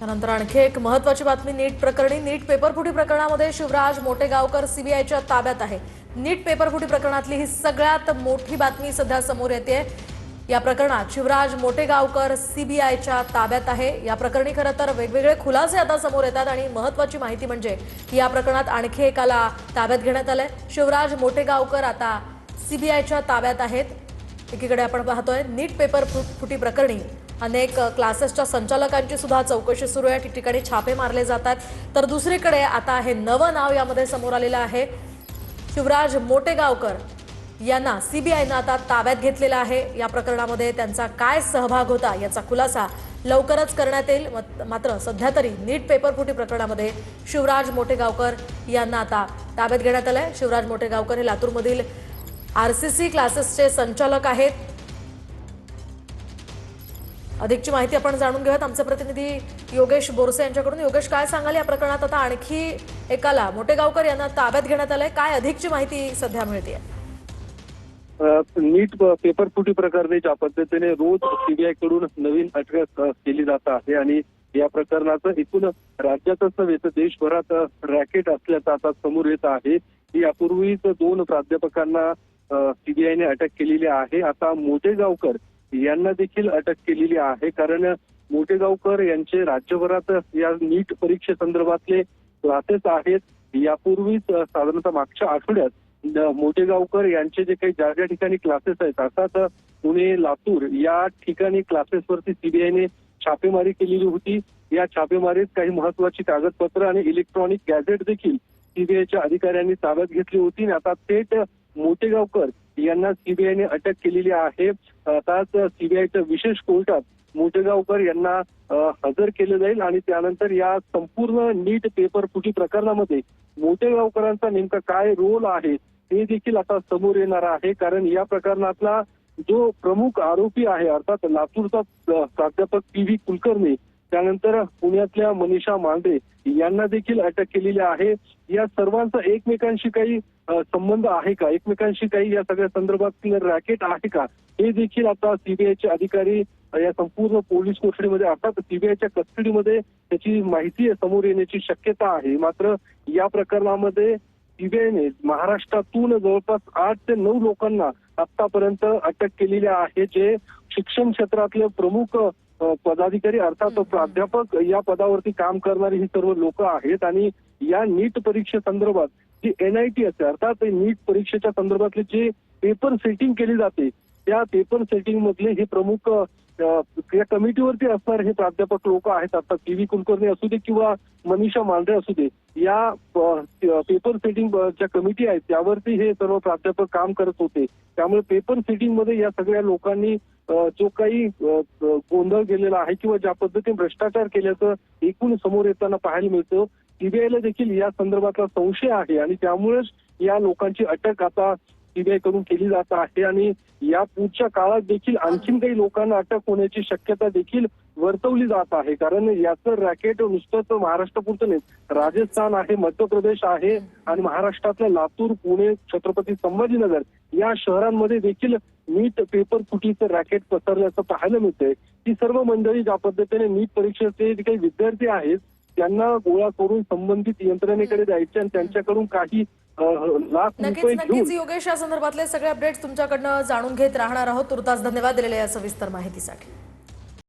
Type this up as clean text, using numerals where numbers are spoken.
त्यानंतर आणखी एक महत्त्वाची बातमी नीट प्रकरणी। नीट पेपरफुटी प्रकरणामध्ये शिवराज मोटेगावकर सीबीआयच्या ताब्यात आहे। नीट पेपरफुटी प्रकरणातली ही सगळ्यात मोठी बातमी सध्या समोर येते। या प्रकरणात शिवराज मोटेगावकर सीबीआयच्या ताब्यात आहे। या प्रकरणी खरं तर वेगवेगळे खुलासे आता समोर येतात आणि महत्त्वाची माहिती म्हणजे की या प्रकरणात आणखी एकाला ताब्यात घेण्यात आलंय। शिवराज मोटेगावकर आता सीबीआयच्या ताब्यात आहेत। एकीकडे आपण पाहतोय नीट पेपरफुटी प्रकरणी अनेक क्लासेसच्या संचालकांची सुद्धा चौकशी सुरू आहे, ठिकठिकाणी छापे मारले जातात। तर दुसरीकडे आता हे नवं नाव यामध्ये समोर आलेलं आहे। शिवराज मोटेगावकर यांना सीबीआयनं आता ताब्यात घेतलेला आहे। या प्रकरणामध्ये त्यांचा काय सहभाग होता याचा खुलासा लवकरच करण्यात येईल। मात्र सध्या तरी नीट पेपरफुटी प्रकरणामध्ये शिवराज मोटेगावकर यांना आता ताब्यात घेण्यात आलंय। शिवराज मोटेगावकर हे लातूरमधील आरसीसी क्लासेसचे संचालक आहेत। अधिकची माहिती आपण जाणून घेऊयात आमचे प्रतिनिधी योगेश बोरसे यांच्याकडून। योगेश, काय सांगाल या प्रकरणात आता आणखी एकाला मोटेगावकर यांना ताब्यात घेण्यात आलंय, काय अधिकची माहिती सध्या मिळते? नीट पेपरफुटी प्रकरणी ज्या पद्धतीने रोज सीबीआय कडून नवीन अटक केली जात आहे आणि या प्रकरणाचं एकूण राज्यातच नव्हे तर देशभरात रॅकेट असल्याचं आता समोर येत आहे। यापूर्वीच 2 प्राध्यापकांना सीबीआयने अटक केलेली आहे। आता मोटेगावकर यांना देखील अटक केलेली आहे, कारण मोटेगावकर यांचे राज्यभरात या नीट परीक्षेसंदर्भातले क्लासेस आहेत। यापूर्वीच साधारणतः मागच्या आठवड्यात मोटेगावकर यांचे जे काही ज्या ठिकाणी क्लासेस आहेत, अर्थात पुणे, लातूर या ठिकाणी क्लासेसवरती सीबीआयने छापेमारी केलेली होती। या छापेमारीत काही महत्वाची कागदपत्र आणि इलेक्ट्रॉनिक गॅझेट देखील सीबीआयच्या अधिकाऱ्यांनी ताब्यात घेतली होती। आता थेट मोटेगावकर यांना सीबीआयने अटक केलेली आहे। आताच सीबीआयच्या विशेष कोर्टात मोटेगावकर यांना हजर केले जाईल आणि त्यानंतर या संपूर्ण नीट पेपरफुटी प्रकरणामध्ये मोटेगावकरांचा नेमका काय रोल आहे हे देखील आता समोर येणार आहे। कारण या प्रकरणातला जो प्रमुख आरोपी आहे, अर्थात लातूरचा प्राध्यापक पी.व्ही. कुलकर्णी, त्यानंतर पुण्यातल्या मनीषा मांढरे यांना देखील अटक केलेली आहे। या सर्वांचा एकमेकांशी काही संबंध आहे का, एकमेकांशी काही या सगळ्या संदर्भातील रॅकेट आहे का, हे देखील आता सीबीआयचे अधिकारी या संपूर्ण पोलीस कोठडीमध्ये अर्थात सीबीआयच्या कस्टडीमध्ये त्याची माहिती समोर येण्याची शक्यता आहे। मात्र या प्रकरणामध्ये सीबीआयने महाराष्ट्रातून जवळपास 8 ते 9 लोकांना आतापर्यंत अटक केलेली आहे, जे शिक्षण क्षेत्रातले प्रमुख पदाधिकारी अर्थात प्राध्यापक या पदावरती काम करणारी ही सर्व लोक आहेत। आणि या नीट परीक्षेसंदर्भात जी एनआयटी असते, अर्थात नीट परीक्षेच्या संदर्भातली जे पेपर सेटिंग केली जाते, त्या पेपर सेटिंग मधले हे प्रमुख या कमिटीवरती असणार हे प्राध्यापक लोक आहेत। आता पी.व्ही. कुलकर्णी असू दे किंवा मनीषा मांढरे असू दे, या पेपर सेटिंग ज्या कमिटी आहेत त्यावरती हे सर्व प्राध्यापक काम करत होते। त्यामुळे पेपर सेटिंग मध्ये या सगळ्या लोकांनी जो काही गोंधळ गेलेला आहे किंवा ज्या पद्धतीने भ्रष्टाचार केल्याचं एकूण समोर येताना पाहायला मिळतं। सीबीआयला देखील या संदर्भातला संशय आहे आणि त्यामुळेच या लोकांची अटक आता सीबीआय कडून केली जात आहे आणि या पुढच्या काळात देखील आणखीन काही लोकांना अटक होण्याची शक्यता देखील वर्तवली जात आहे। कारण याचं रॅकेट नुसतंच महाराष्ट्रापुरतं नाही, राजस्थान आहे, मध्य प्रदेश आहे आणि महाराष्ट्रातल्या लातूर, पुणे, छत्रपती संभाजीनगर या शहरांमध्ये देखील नीट पेपर फुटीचं रॅकेट पसरल्याचं पाहायला मिळतंय। ही सर्व मंडळी ज्या पद्धतीने नीट परीक्षेचे जे काही विद्यार्थी आहेत त्यांना गोळा करून संबंधित यंत्रणेकडे द्यायचे आणि त्यांच्याकडून काही लाख रुपये नक्कीच योगेश, या संदर्भातले सगळे अपडेट्स तुमच्याकडनं जाणून घेत राहणार आहोत। तुर्तास धन्यवाद दिलेल्या या सविस्तर माहितीसाठी।